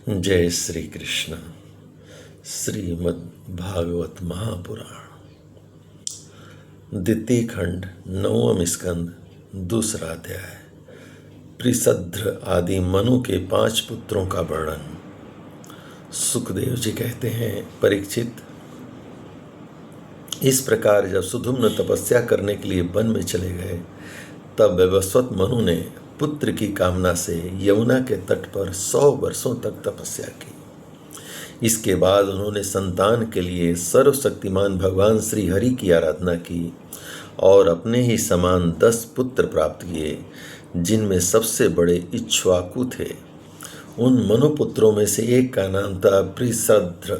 जय श्री कृष्ण। श्रीमद् भागवत महापुराण द्वितीय खंड नवम स्कंद दूसरा अध्याय। प्रिसद्र आदि मनु के 5 पुत्रों का वर्णन। सुखदेव जी कहते हैं, परीक्षित, इस प्रकार जब सुधुम्न तपस्या करने के लिए वन में चले गए, तब वैवस्वत मनु ने पुत्र की कामना से यमुना के तट पर 100 वर्षों तक तपस्या की। इसके बाद उन्होंने संतान के लिए सर्वशक्तिमान भगवान श्री हरि की आराधना की और अपने ही समान 10 पुत्र प्राप्त किए, जिनमें सबसे बड़े इक्ष्वाकु थे। उन मनुपुत्रों में से एक का नाम था प्रिसद्र।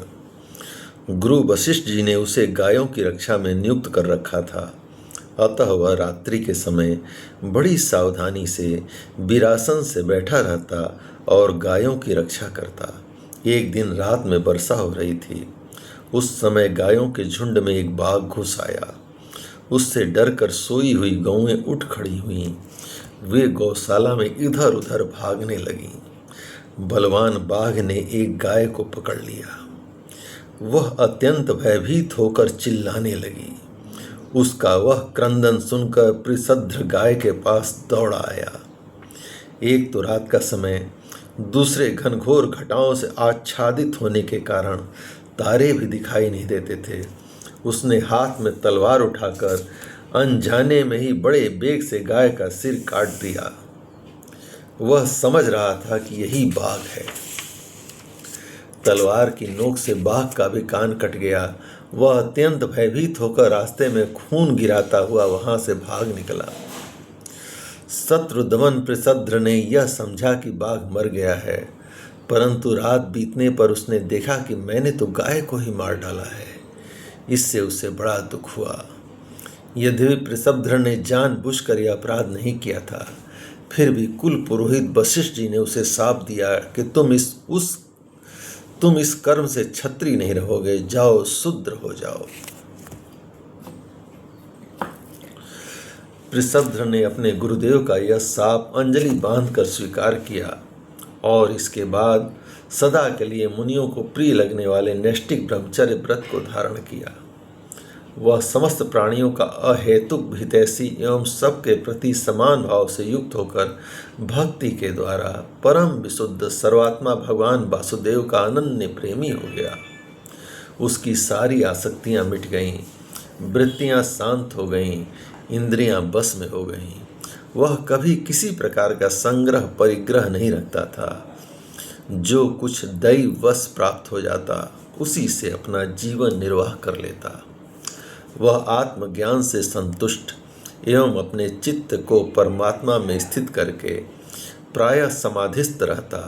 गुरु वशिष्ठ जी ने उसे गायों की रक्षा में नियुक्त कर रखा था। अतः वह रात्रि के समय बड़ी सावधानी से विरासन से बैठा रहता और गायों की रक्षा करता। एक दिन रात में वर्षा हो रही थी। उस समय गायों के झुंड में एक बाघ घुस आया। उससे डरकर सोई हुई गौएं उठ खड़ी हुईं। वे गौशाला में इधर उधर भागने लगीं। बलवान बाघ ने एक गाय को पकड़ लिया। वह अत्यंत भयभीत होकर चिल्लाने लगी। उसका वह क्रंदन सुनकर प्रिसद्र गाय के पास दौड़ा आया। एक तो रात का समय, दूसरे घनघोर घटाओं से आच्छादित होने के कारण तारे भी दिखाई नहीं देते थे। उसने हाथ में तलवार उठाकर अनजाने में ही बड़े बेग से गाय का सिर काट दिया। वह समझ रहा था कि यही बाघ है। तलवार की नोक से बाघ का भी कान कट गया। वह अत्यंत भयभीत होकर रास्ते में खून गिराता हुआ वहां से भाग निकला। शत्रुदमन प्रिसद्र ने यह समझा कि बाघ मर गया है, परंतु रात बीतने पर उसने देखा कि मैंने तो गाय को ही मार डाला है। इससे उसे बड़ा दुख हुआ। यद्यपि प्रिसद्र ने जानबूझकर यह अपराध नहीं किया था, फिर भी कुल पुरोहित वशिष्ठ जी ने उसे शाप दिया कि तुम इस कर्म से क्षत्रिय नहीं रहोगे, जाओ शूद्र हो जाओ। प्रिसद्र ने अपने गुरुदेव का यह शाप अंजलि बांधकर स्वीकार किया और इसके बाद सदा के लिए मुनियों को प्रिय लगने वाले नैष्ठिक ब्रह्मचर्य व्रत को धारण किया। वह समस्त प्राणियों का अहेतुक हितैषी एवं सबके प्रति समान भाव से युक्त होकर भक्ति के द्वारा परम विशुद्ध सर्वात्मा भगवान वासुदेव का अनन्य प्रेमी हो गया। उसकी सारी आसक्तियां मिट गईं, वृत्तियां शांत हो गईं, इंद्रियां बस में हो गईं। वह कभी किसी प्रकार का संग्रह परिग्रह नहीं रखता था। जो कुछ दैववश प्राप्त हो जाता, उसी से अपना जीवन निर्वाह कर लेता। वह आत्मज्ञान से संतुष्ट एवं अपने चित्त को परमात्मा में स्थित करके प्रायः समाधिस्थ रहता।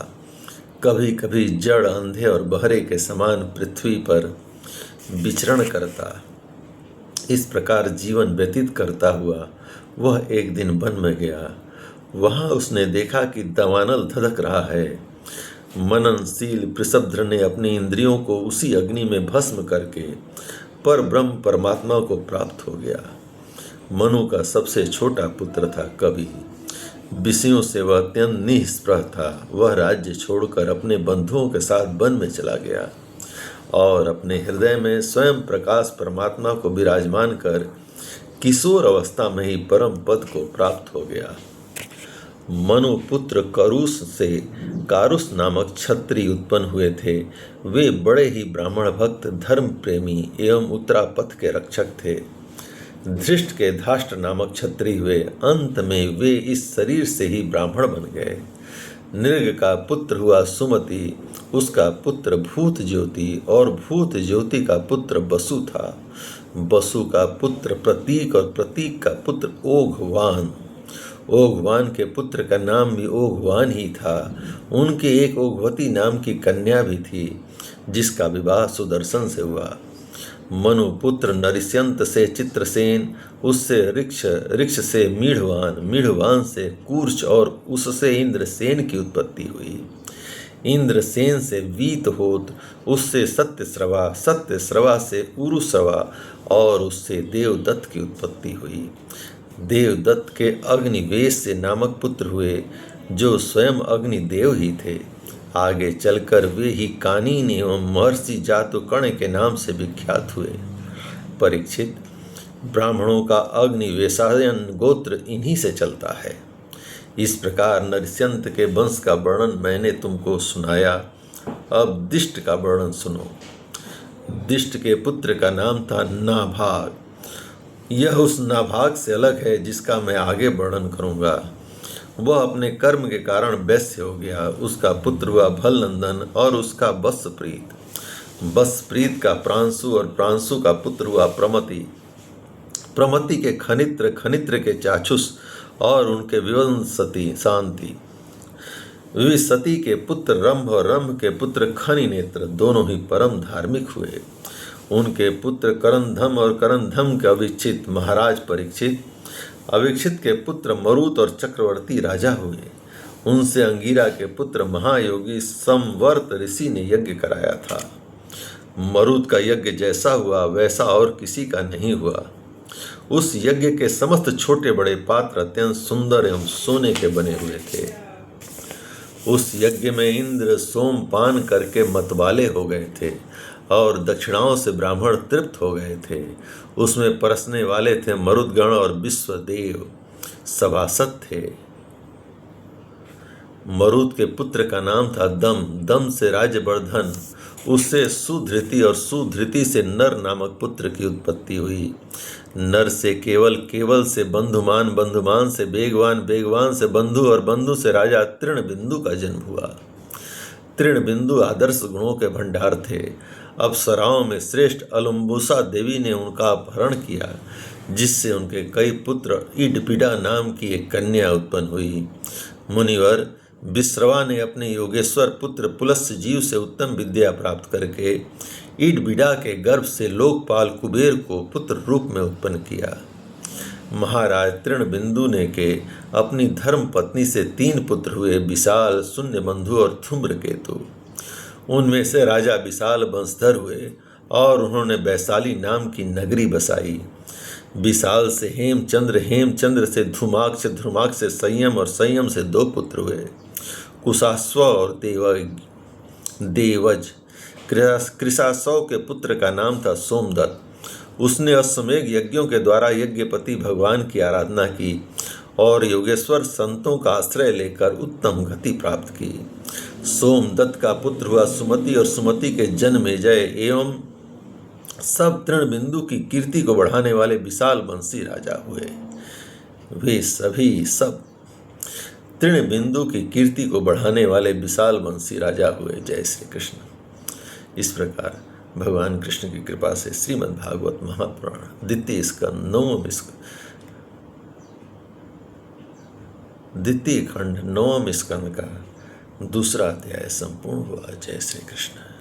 कभी कभी जड़, अंधे और बहरे के समान पृथ्वी पर विचरण करता। इस प्रकार जीवन व्यतीत करता हुआ वह एक दिन वन में गया। वहां उसने देखा कि दावानल धधक रहा है। मननशील प्रिसद्र ने अपनी इंद्रियों को उसी अग्नि में भस्म करके पर ब्रह्म परमात्मा को प्राप्त हो गया। मनु का सबसे छोटा पुत्र था कवि। विषयों से वह अत्यंत निस्पृह था। वह राज्य छोड़कर अपने बंधुओं के साथ वन में चला गया और अपने हृदय में स्वयं प्रकाश परमात्मा को विराजमान कर किशोर अवस्था में ही परम पद को प्राप्त हो गया। मनु पुत्र करुष से कारुष नामक क्षत्रिय उत्पन्न हुए थे। वे बड़े ही ब्राह्मण भक्त, धर्म प्रेमी एवं उत्तरापथ के रक्षक थे। धृष्ट के धाष्ट नामक क्षत्रिय हुए। अंत में वे इस शरीर से ही ब्राह्मण बन गए। नृग का पुत्र हुआ सुमति, उसका पुत्र भूत ज्योति और भूत ज्योति का पुत्र बसु था। बसु का पुत्र प्रतीक और प्रतीक का पुत्र ओघवान। ओघवान के पुत्र का नाम भी ओघवान ही था। उनके एक ओघवती नाम की कन्या भी थी, जिसका विवाह सुदर्शन से हुआ। मनु पुत्र नरिस्यंत से चित्रसेन, उससे ऋक्ष से मीढ़वान, मीढ़वान से कूर्च और उससे इंद्रसेन की उत्पत्ति हुई। इंद्रसेन से वीतहोत, उससे सत्यश्रवा, सत्यश्रवा से उरुश्रवा और उससे देवदत्त की उत्पत्ति हुई। देवदत्त के अग्निवेश से नामक पुत्र हुए। जो स्वयं अग्निदेव ही थे। आगे चलकर वे ही कानीन एवं महर्षि जातुकर्ण के नाम से विख्यात हुए। परीक्षित, ब्राह्मणों का अग्निवेशायन गोत्र इन्हीं से चलता है। इस प्रकार नरस्यंत के वंश का वर्णन मैंने तुमको सुनाया। अब दिष्ट का वर्णन सुनो। दिष्ट के पुत्र का नाम था नाभाग। यह उस नाभाग से अलग है जिसका मैं आगे वर्णन करूंगा। वह अपने कर्म के कारण वैश्य हो गया। उसका पुत्र हुआ भलनंदन और उसका वत्सप्रीत। वत्सप्रीत का प्रांशु और प्रांशु का पुत्र हुआ प्रमति। प्रमति के खनित्र, खनित्र के चाक्षुष और उनके विवंश सती शांति। वे सती के पुत्र रंभ और रंभ के पुत्र खनि नेत्र दोनों ही परम धार्मिक हुए। उनके पुत्र करंधम और करंधम के अविक्षित महाराज परीक्षित। अविक्षित के पुत्र मरुत और चक्रवर्ती राजा हुए। उनसे अंगिरा के पुत्र महायोगी संवर्त ऋषि ने यज्ञ कराया था। मरुत का यज्ञ जैसा हुआ वैसा और किसी का नहीं हुआ। उस यज्ञ के समस्त छोटे बड़े पात्र अत्यंत सुंदर एवं सोने के बने हुए थे। उस यज्ञ में इंद्र सोमपान करके मतवाले हो गए थे और दक्षिणाओं से ब्राह्मण तृप्त हो गए थे। उसमें परसने वाले थे मरुदगण और विश्वदेव सभासद थे। मरुत के पुत्र का नाम था दम। दम से राज्यवर्धन, उससे सुधृति और सुधृति से नर नामक पुत्र की उत्पत्ति हुई। नर से केवल, केवल से बंधुमान, बंधुमान से बेगवान, बेगवान से बंधु और बंधु से राजा तृणबिंदु का जन्म हुआ। तृणबिंदु आदर्श गुणों के भंडार थे। अप्सराओं में श्रेष्ठ अलुम्बुसा देवी ने उनका अपहरण किया, जिससे उनके कई पुत्र इडपिडा नाम की एक कन्या उत्पन्न हुई। मुनिवर विश्रवा ने अपने योगेश्वर पुत्र पुलस्त्य जीव से उत्तम विद्या प्राप्त करके इडबिडा के गर्भ से लोकपाल कुबेर को पुत्र रूप में उत्पन्न किया। महाराज तृणबिंदु ने के अपनी धर्म पत्नी से 3 पुत्र हुए, विशाल, शून्यबंधु और धूम्रकेतु। उनमें से राजा विशाल वंशधर हुए और उन्होंने वैशाली नाम की नगरी बसाई। विशाल से हेमचंद्र, हेमचंद्र से धूमाक्ष, धूमाक्ष से संयम और संयम से 2 पुत्र हुए, कुशास्व और देवज। कृशास्व के पुत्र का नाम था सोमदत्त। उसने अश्वमेघ यज्ञों के द्वारा यज्ञपति भगवान की आराधना की और योगेश्वर संतों का आश्रय लेकर उत्तम गति प्राप्त की। सोमदत्त का पुत्र हुआ सुमति और सुमति के जन्मेजय एवं सब तृणबिंदु की कीर्ति को बढ़ाने वाले विशाल वंशी राजा हुए। वे सभी सब तृणबिंदु की कीर्ति को बढ़ाने वाले विशाल वंशी राजा हुए। जय श्री कृष्ण। इस प्रकार भगवान कृष्ण की कृपा से श्रीमद् भागवत महापुराण द्वितीय स्कंद 9वें द्वितीय खंड 9वें स्कंद का 2रा अध्याय संपूर्ण हुआ। जय श्री कृष्ण।